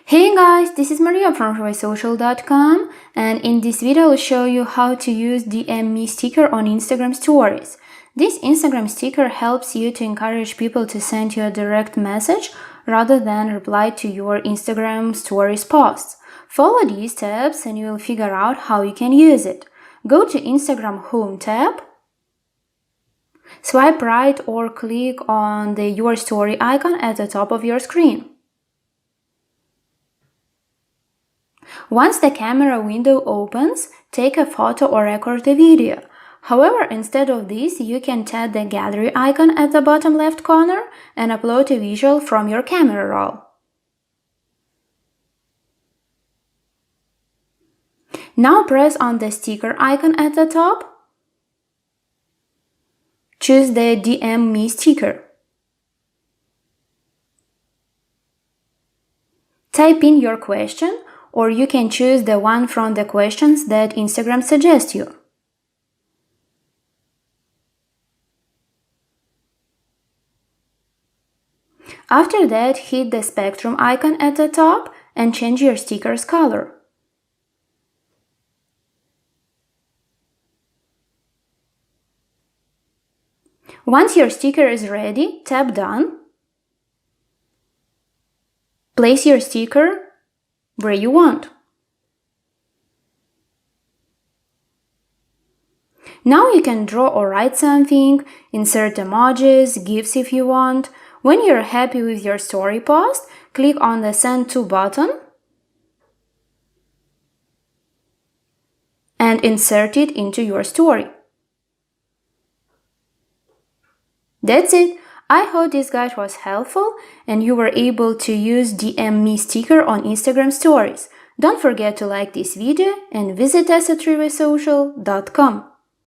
Hey guys, this is Maria from HawaiiSocial.com, and in this video I'll show you how to use DM me sticker on Instagram stories. This Instagram sticker helps you to encourage people to send you a direct message rather than reply to your Instagram stories posts. Follow these steps and you will figure out how you can use it. Go to Instagram Home tab, swipe right or click on the Your Story icon at the top of your screen. Once the camera window opens, take a photo or record a video. However, instead of this, you can tap the gallery icon at the bottom left corner and upload a visual from your camera roll. Now press on the sticker icon at the top. Choose the DM me sticker. Type in your question, or you can choose the one from the questions that Instagram suggests you. After that, hit the spectrum icon at the top and change your sticker's color. Once your sticker is ready, tap Done. Place your sticker where you want. Now you can draw or write something, insert emojis, GIFs if you want. When you're happy with your story post, click on the Send To button and insert it into your story. That's it! I hope this guide was helpful and you were able to use DM me sticker on Instagram stories. Don't forget to like this video and visit us at HawaiiSocial.com.